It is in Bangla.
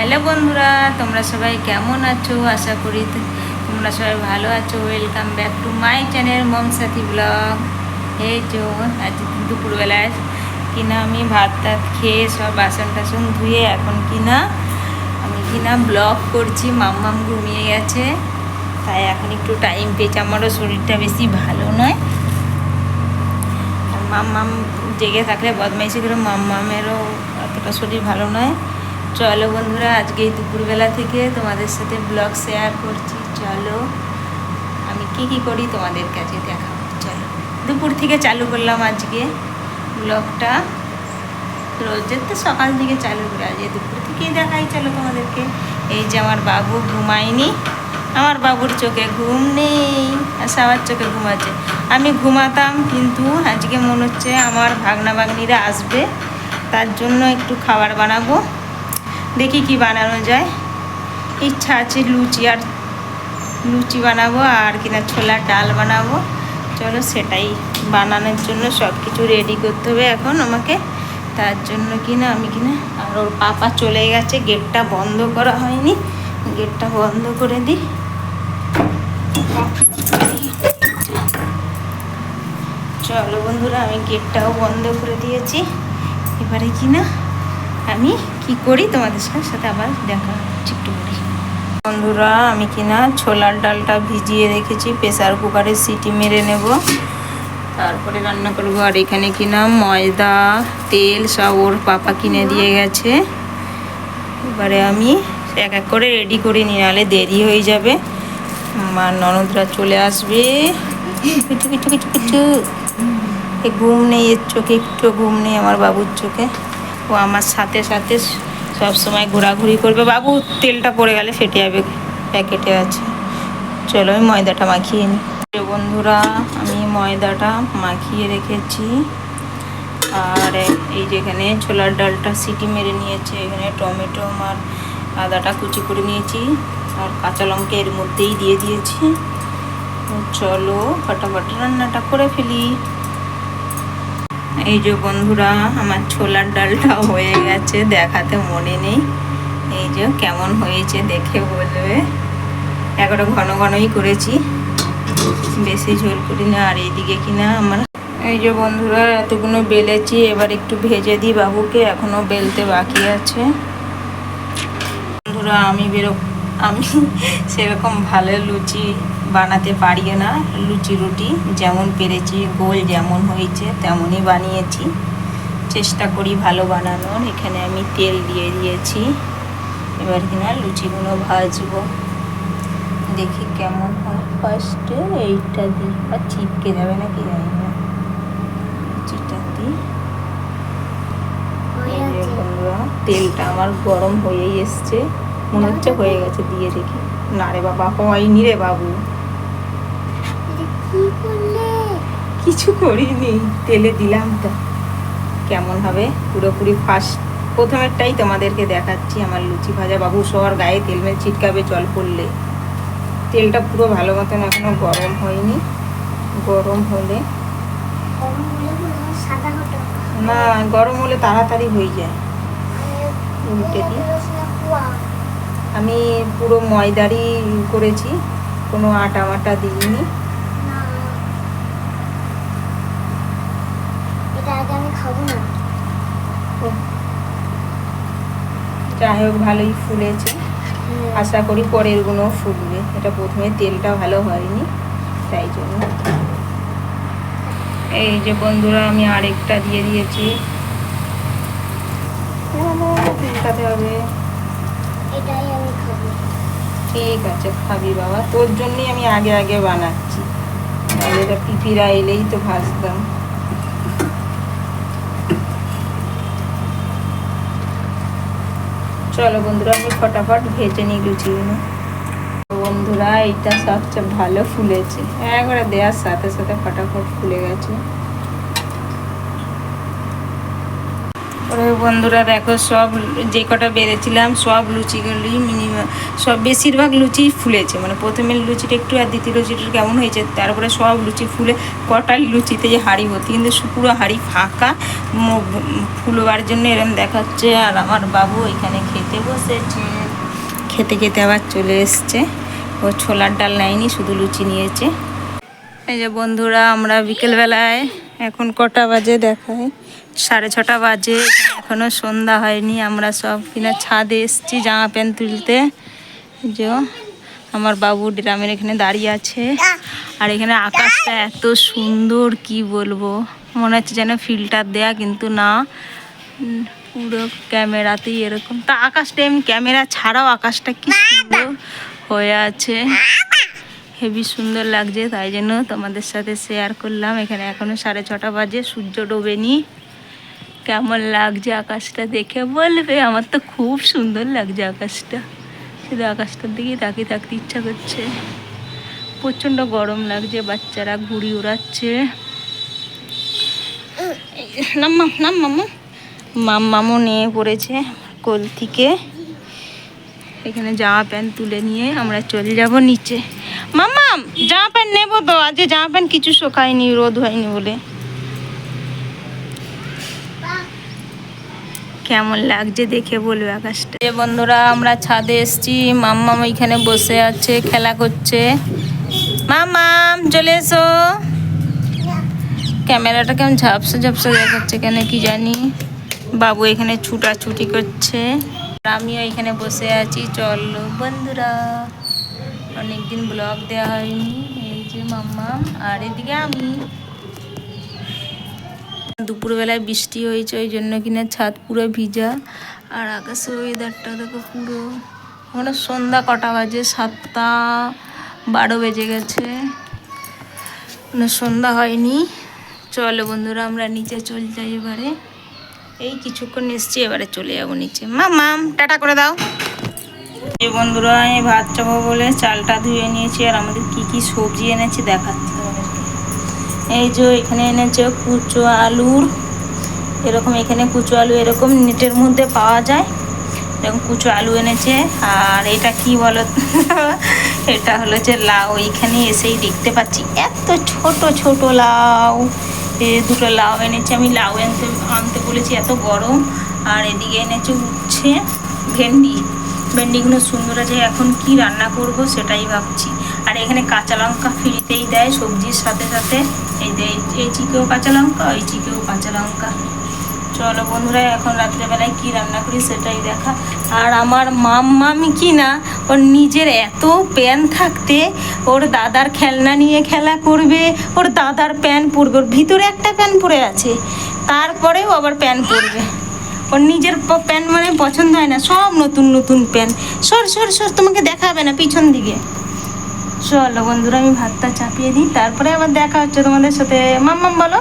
হ্যালো বন্ধুরা, তোমরা সবাই কেমন আছো? আশা করি তোমরা সবাই ভালো আছো। Welcome back to my channel Momo Sathi blog. এই যে আজ দুপুরবেলায় কিনা আমি ভাত টাত খেয়ে সব বাসন টাসন ধুয়ে এখন আমি ব্লগ করছি। মাম্মাম ঘুমিয়ে গেছে, তাই এখন একটু টাইম পেয়েছি। আমারও শরীরটা বেশি ভালো নয়। মাম্মাম জেগে থাকলে বদমাইশি করে, মাম্মামেরও অতটা শরীর ভালো নয়। চলো বন্ধুরা, আজকে এই দুপুরবেলা থেকে তোমাদের সাথে ব্লগ শেয়ার করছি। চলো আমি কি করি তোমাদের কাছে দেখাবো। চলো, দুপুর থেকে চালু করলাম আজকে ব্লগটা। রোজের তো সকাল থেকে চালু করে, আজকে দুপুর থেকেই দেখাই। চলো তোমাদেরকে। এই যে আমার বাবু ঘুমায়নি, আমার বাবুর চোখে ঘুম নেই, আর সবার চোখে ঘুম আছে। আমি ঘুমাতাম, কিন্তু আজকে মনে হচ্ছে আমার ভাগনা ভাগ্নিরা আসবে, তার জন্য একটু খাবার বানাবো। দেখি কি বানানো যায়। ইচ্ছা আছে লুচি বানাবো, আর কিনা ছোলার ডাল বানাবো। চলো, সেটাই বানানোর জন্য সব কিছু রেডি করতে হবে এখন আমাকে। তার জন্য আমি আর ওর পাপা চলে গেছে, গেটটা বন্ধ করা হয়নি, গেটটা বন্ধ করে দিই। চলো বন্ধুরা, আমি গেটটাও বন্ধ করে দিয়েছি। এবারে আমি কি করি তোমাদের সাথে আবার দেখা হচ্ছে একটু করি। বন্ধুরা, আমি ছোলার ডালটা ভিজিয়ে রেখেছি, প্রেসার কুকারে সিটি মেরে নেব, তারপরে রান্না করব। আর এখানে ময়দা তেল সব ওর পাপা কিনে দিয়ে গেছে। এবারে আমি এক এক করে রেডি করে নিয়ে, নাহলে দেরি হয়ে যাবে। আমার ননদরা চলে আসবে। কিছু কিছু কিছু কিছু ঘুম নেই এর চোখে, একটু ঘুম নেই আমার বাবুর চোখে। ও আমার সাথে সাথে সব সময় ঘোরাঘুরি করবে। বাবু, তেলটা পড়ে গেলে ফেটে যাবে, প্যাকেটে আছে। চলো, আমি ময়দাটা মাখিয়ে নিই। বন্ধুরা, আমি ময়দাটা মাখিয়ে রেখেছি। আর এই যেখানে ছোলার ডালটা সিটি মেরে নিয়েছে, এখানে টমেটো আর আদাটা কুচি করে নিয়েছি, আর কাঁচা লঙ্কা এর মধ্যেই দিয়ে দিয়েছি। চলো ফটাফট রান্নাটা করে ফেলি। এই যে বন্ধুরা, আমার ছোলার ডালটা হয়ে গেছে, দেখাতে মনে নেই। এই যে কেমন হয়েছে দেখে বলবে। এগারো ঘন ঘনই করেছি, বেশি ঝোল করি না। আর এইদিকে আমার এই যে বন্ধুরা, এতগুলো বেলেছি, এবার একটু ভেজে দিই বাবুকে, এখনো বেলতে বাকি আছে। বন্ধুরা, আমি সেরকম ভালো লুচি বানাতে পারি না। রুটি যেমন পেরেছি, গোল যেমন হয়েছে তেমনই বানিয়েছি, চেষ্টা করি ভালো বানানোর। এখানে আমি তেল দিয়ে দিয়েছি, এবার লুচিগুলো ভাজবো, দেখি কেমন হয়। ফার্স্টে এইটা দিই, আর ছিটকে যাবে না কি জানি না, লুচিটা দিই। তেলটা আমার গরম হয়েই এসছে, মনে হচ্ছে হয়ে গেছে, দিয়ে দেখি। না রে বাবা, হয়নি রে বাবু, কিছু করিনি, তেলে দিলাম তো। কেমন হবে পুরোপুরি প্রথমেরটাই তোমাদেরকে দেখাচ্ছি। আমার লুচি ভাজা, বাবু সবার গায়ে তেল মেরে ছিটকাবে জল পড়লে। তেলটা পুরো ভালো মতন এখনো গরম হয়নি, গরম হলে না, গরম হলে তাড়াতাড়ি হয়ে যায়। উল্টে দিই। আমি পুরো ময়দারই করেছি, কোনো আটা মাটা দিইনি। যাই হোক, ভালোই ফুলেছে, আশা করি পরের গুলো ফুলবে। এটা প্রথমে তেলটা ভালো হয়নি, তাই জন্য। এই যে বন্ধুরা, আমি আরেকটা দিয়ে দিয়েছি, উল্টাতে হবে। ঠিক আছে, খাবি বাবা, তোর জন্যই আমি আগে আগে বানাচ্ছি, নাহলে এটা পিপিরা এলেই তো ভাজতাম। চলো বন্ধুরা, আমি ফটাফট ভেজে নিই লুচিগুলো। বন্ধুরা, এইটা সবচেয়ে ভালো ফুলেছে, একবারে দেওয়ার সাথে সাথে ফটাফট ফুলে গেছে। ওরে বন্ধুরা দেখো, সব যে কটা বেড়েছিলাম সব লুচিগুলি মিনিমাম সব বেশিরভাগ লুচি ফুলেছে, মানে প্রথমে লুচিটা একটু আর দ্বিতীয় লুচিটা কেমন হয়েছে, তারপরে সব লুচি ফুলে কটা লুচিতে যে হাঁড়ি ভর্তি, কিন্তু পুরো হাঁড়ি ফাঁকা, ফুলবার জন্য এরম দেখাচ্ছে। আর আমার বাবু এখানে খেতে বসেছে, খেতে খেতে আবার চলে এসছে। ও ছোলার ডাল নেয়নি, শুধু লুচি নিয়েছে। এই যে বন্ধুরা, আমরা বিকেলবেলায় এখন কটা বাজে দেখায়, 6:30 বাজে, এখনো সন্ধ্যা হয়নি। আমরা সব কিনা ছাদে এসছি জামা প্যান্ট তুলতে। যে আমার বাবু ড্রামের এখানে দাঁড়িয়ে আছে, আর এখানে আকাশটা এত সুন্দর কি বলবো, মনে হচ্ছে যেন ফিল্টার দেয়া, কিন্তু না, পুরো ক্যামেরাতেই এরকম। তা আকাশটা এমনি ক্যামেরা ছাড়াও আকাশটা কি সুন্দর হয়ে আছে, হেবি সুন্দর লাগছে, তাই জন্য তোমাদের সাথে শেয়ার করলাম। এখানে এখনো 6:30 বাজে, সূর্য ডোবেনি। কেমন লাগছে আকাশটা দেখে বলবে? আমার তো খুব সুন্দর লাগছে আকাশটা, শুধু আকাশটার দিকেই তাকিয়ে থাকতে ইচ্ছা করছে। প্রচণ্ড গরম লাগছে, বাচ্চারা ঘুড়ি উড়াচ্ছে। মাম্মামও নিয়ে পড়েছে কোল থেকে। এখানে জামা প্যান্ট তুলে নিয়ে আমরা চলে যাব নিচে। মাম্মাম জামা প্যান্ট নেবো তো, আজকে জামা প্যান্ট কিছু শুকায়নি, রোদ হয়নি বলে। কেমন লাগছে দেখে বলবে আকাশটা। বন্ধুরা, আমরা ছাদে এসছি, মাম্মাম এখানে বসে আছে, খেলা করছে। মাম্মাম চলে এসো। ক্যামেরাটা কেমন ঝাপসা ঝাপসা দেখাচ্ছে কেন কি জানি। বাবু এখানে ছুটাছুটি করছে, আমিও এখানে বসে আছি। চলো বন্ধুরা, অনেকদিন ব্লগ দেওয়া হয়নি। এই যে মাম্মাম, আর এদিকে আমি। দুপুরবেলায় বৃষ্টি হয়েছে, ওই জন্য কিনা ছাদ পুরো ভিজা, আর আকাশের ওয়েদারটা দেখো পুরো। মানে সন্ধ্যা কটা বাজে, 7:12 বেজে গেছে, মানে সন্ধ্যা হয়নি। চলো বন্ধুরা, আমরা নিচে চলে যাই এবারে। এই কিছুক্ষণ এসছি, এবারে চলে যাবো নিচে। মাম্মাম টাটা করে দাও। এই বন্ধুরা, আমি ভাত চাপো বলে চালটা ধুয়ে নিয়েছি, আর আমাদের কি কি সবজি এনেছি দেখাচ্ছি তোমাদেরকে। এই যে এখানে এনেছে কুচো আলুর, এরকম এখানে কুচো আলু এরকম নেটের মধ্যে পাওয়া যায়, এরকম কুচো আলু এনেছে। আর এটা কি বলো, এটা হলো যে লাউ। এখানে এসেই দেখতে পাচ্ছি এত ছোট ছোট লাউ, দুটো লাউ এনেছে। আমি লাউ আনতে বলেছি, এত গরম। আর এদিকে এনেছে উচ্ছে, ভেন্ডিগুলো সুন্দর আছে। এখন কি রান্না করব সেটাই ভাবছি। আর এখানে কাঁচা লঙ্কা ফ্রিতেই দেয় সবজির সাথে সাথে, এই চিকেও কাঁচা লঙ্কা, ওই চিকেও কাঁচা লঙ্কা। চলো বন্ধুরা, এখন রাত্রেবেলায় কি রান্না করি সেটাই দেখা। আর আমার মাম্মামি কি না, ওর নিজের এত প্যান থাকতে ওর দাদার খেলনা নিয়ে খেলা করবে, ওর দাদার প্যান পরবে, ওর ভিতরে একটা প্যান পরে আছে, তারপরেও আবার প্যান পরবে। ওর নিজের প্যান মানে পছন্দ হয় না, সব নতুন নতুন প্যান। সর সর সর, তোমাকে দেখাবে না পিছন দিকে। চলো বন্ধুরা, আমি ভাতটা চাপিয়ে দিই, তারপরে আবার দেখা হচ্ছে তোমাদের সাথে। মাম্মাম বলো।